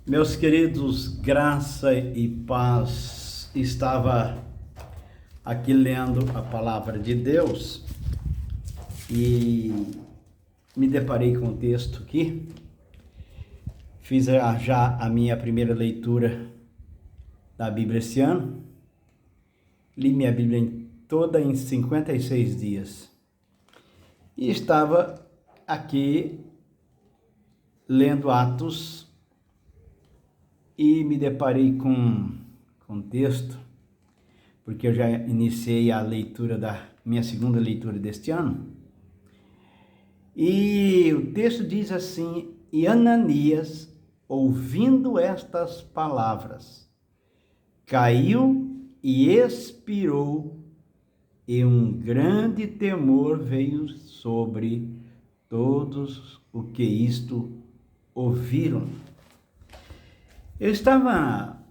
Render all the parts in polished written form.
Meus queridos, graça e paz. Estava aqui lendo a palavra de Deus e me deparei com o texto aqui. Fiz já a minha primeira leitura da Bíblia esse ano. Li minha Bíblia toda em 56 dias. E estava aqui lendo Atos e me deparei com um texto, porque eu já iniciei a leitura da minha segunda leitura deste ano. E o texto diz assim: e Ananias, ouvindo estas palavras, caiu e expirou, e um grande temor veio sobre todos os que isto ouviram. Eu estava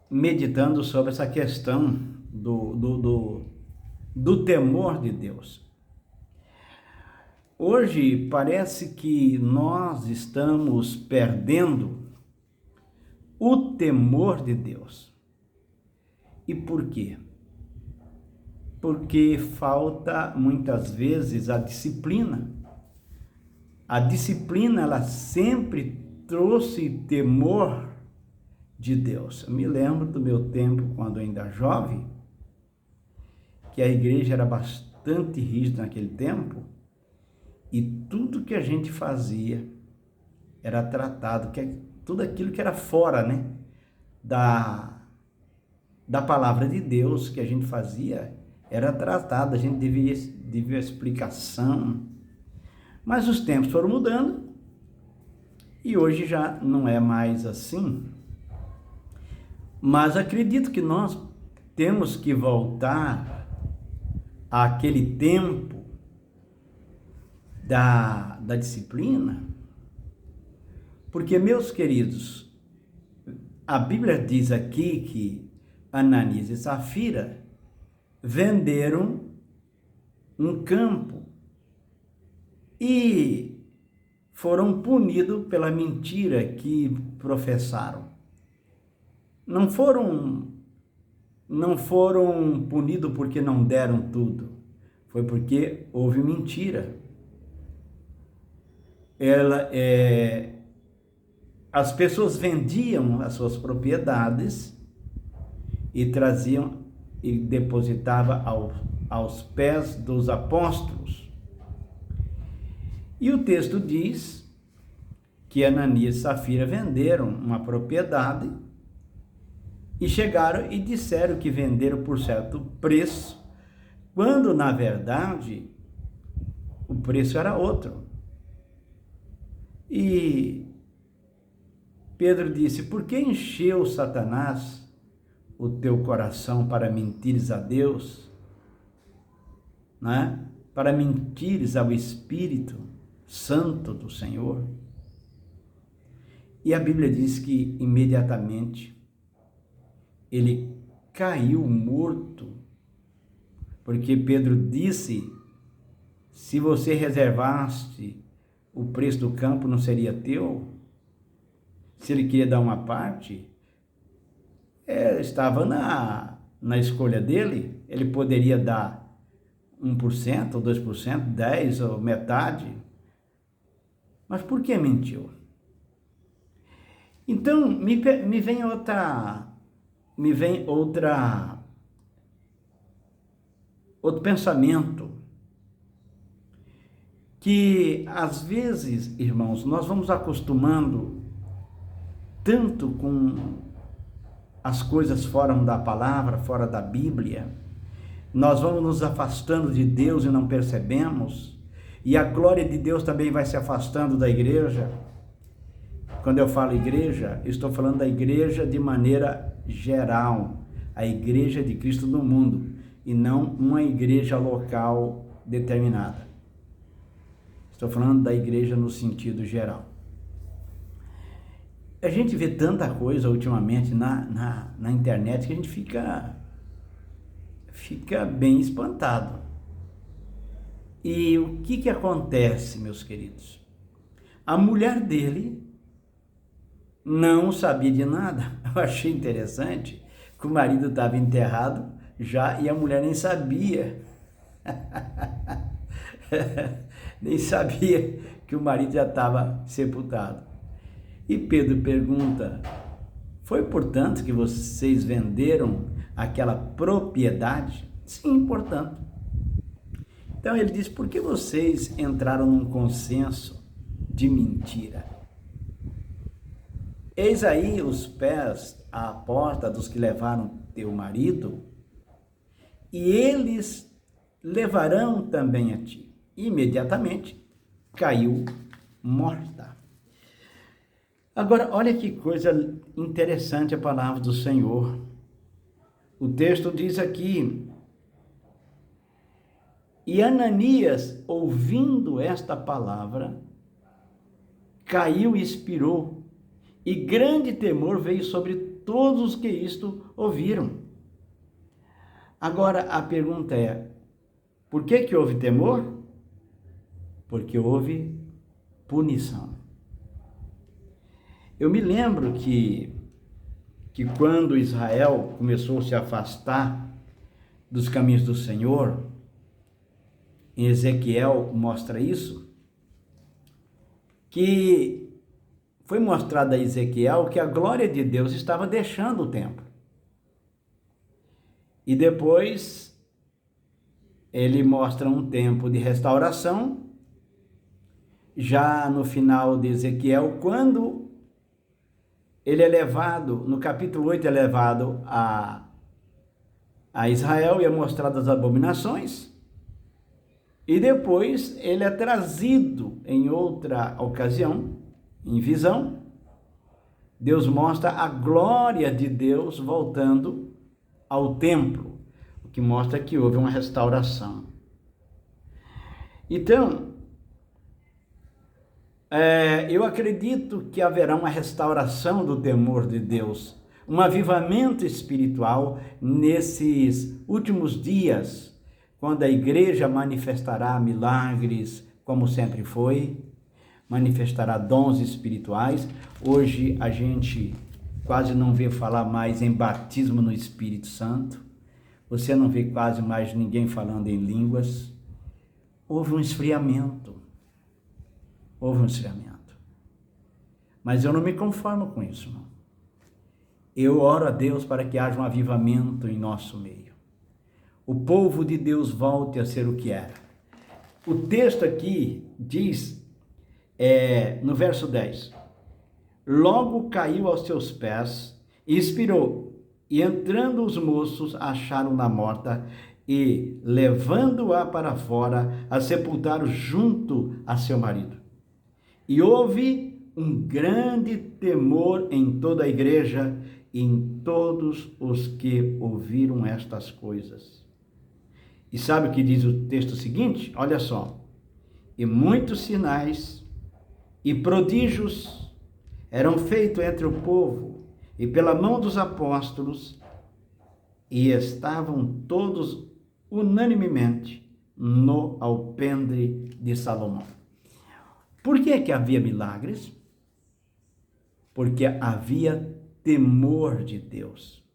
meditando sobre essa questão do temor de Deus. Hoje parece que nós estamos perdendo o temor de Deus. E por quê? Porque falta muitas vezes a disciplina. A disciplina, ela sempre trouxe temor de Deus. Eu me lembro do meu tempo, quando ainda jovem, que a igreja era bastante rígida naquele tempo, e tudo que a gente fazia era tratado, tudo aquilo que era fora, da palavra de Deus que a gente fazia, era tratado, a gente devia explicação. Mas os tempos foram mudando, e hoje já não é mais assim. Mas acredito que nós temos que voltar àquele tempo da disciplina, porque, meus queridos, a Bíblia diz aqui que Ananias e Safira venderam um campo e foram punidos pela mentira que professaram. Não foram punidos porque não deram tudo, foi porque houve mentira. As pessoas vendiam as suas propriedades e traziam e depositavam aos pés dos apóstolos. E o texto diz que Ananias e Safira venderam uma propriedade e chegaram e disseram que venderam por certo preço, quando na verdade o preço era outro. E Pedro disse: por que encheu Satanás o teu coração para mentires a Deus, para mentires ao Espírito Santo do Senhor? E a Bíblia diz que imediatamente ele caiu morto, porque Pedro disse: se você reservaste o preço do campo, não seria teu? Se ele queria dar uma parte, estava na escolha dele. Ele poderia dar 1%, ou 2%, 10% ou metade. Mas por que mentiu? Então, me vem outro pensamento, que às vezes, irmãos, nós vamos acostumando tanto com as coisas fora da palavra, fora da Bíblia, nós vamos nos afastando de Deus e não percebemos, e a glória de Deus também vai se afastando da igreja. Quando eu falo igreja, estou falando da igreja de maneira geral, a igreja de Cristo no mundo, e não uma igreja local determinada. Estou falando da igreja no sentido geral. A gente vê tanta coisa ultimamente na internet que a gente fica bem espantado. E o que acontece, meus queridos? A mulher dele não sabia de nada. Eu achei interessante que o marido estava enterrado já e a mulher nem sabia. Nem sabia que o marido já estava sepultado. E Pedro pergunta: foi portanto que vocês venderam aquela propriedade? Sim, portanto. Então ele diz: por que vocês entraram num consenso de mentira? Eis aí os pés à porta dos que levaram teu marido, e eles levarão também a ti. Imediatamente caiu morta. Agora, olha que coisa interessante a palavra do Senhor. O texto diz aqui: e Ananias, ouvindo esta palavra, caiu e expirou, e grande temor veio sobre todos os que isto ouviram. Agora a pergunta é: por que houve temor? Porque houve punição. Eu me lembro que quando Israel começou a se afastar dos caminhos do Senhor, em Ezequiel mostra isso, que foi mostrado a Ezequiel que a glória de Deus estava deixando o templo. E depois ele mostra um tempo de restauração, já no final de Ezequiel, quando ele é levado, no capítulo 8 é levado a Israel e é mostrado as abominações, e depois ele é trazido em outra ocasião, em visão. Deus mostra a glória de Deus voltando ao templo, o que mostra que houve uma restauração. Então, eu acredito que haverá uma restauração do temor de Deus, um avivamento espiritual nesses últimos dias, quando a igreja manifestará milagres, como sempre foi, manifestará dons espirituais. Hoje a gente quase não vê falar mais em batismo no Espírito Santo, você não vê quase mais ninguém falando em línguas. Houve um esfriamento. Mas eu não me conformo com isso, não. Eu oro a Deus para que haja um avivamento em nosso meio. O povo de Deus volte a ser o que era. O texto aqui diz, no verso 10, logo caiu aos seus pés e expirou, e entrando os moços acharam-na morta, e levando-a para fora, a sepultaram junto a seu marido. E houve um grande temor em toda a igreja e em todos os que ouviram estas coisas. E sabe o que diz o texto seguinte? Olha só. E muitos sinais e prodígios eram feitos entre o povo e pela mão dos apóstolos, e estavam todos unanimemente no alpendre de Salomão. Por que havia milagres? Porque havia temor de Deus.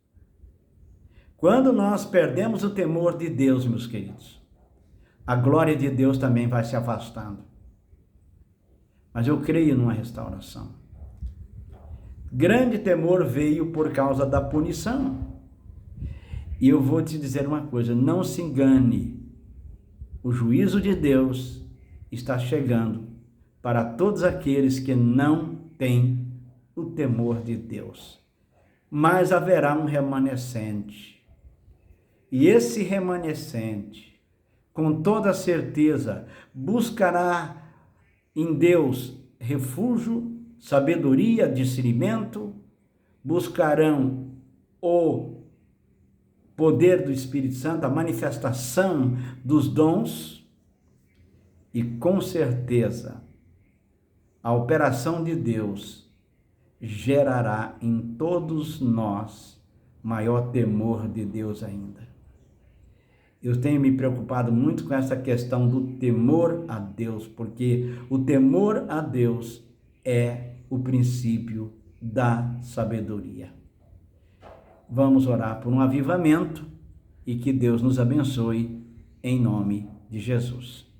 Quando nós perdemos o temor de Deus, meus queridos, a glória de Deus também vai se afastando. Mas eu creio numa restauração. Grande temor veio por causa da punição. E eu vou te dizer uma coisa, não se engane. O juízo de Deus está chegando para todos aqueles que não têm o temor de Deus. Mas haverá um remanescente. E esse remanescente, com toda certeza, buscará em Deus refúgio, sabedoria, discernimento, buscarão o poder do Espírito Santo, a manifestação dos dons, e com certeza a operação de Deus gerará em todos nós maior temor de Deus ainda. Eu tenho me preocupado muito com essa questão do temor a Deus, porque o temor a Deus é o princípio da sabedoria. Vamos orar por um avivamento e que Deus nos abençoe em nome de Jesus.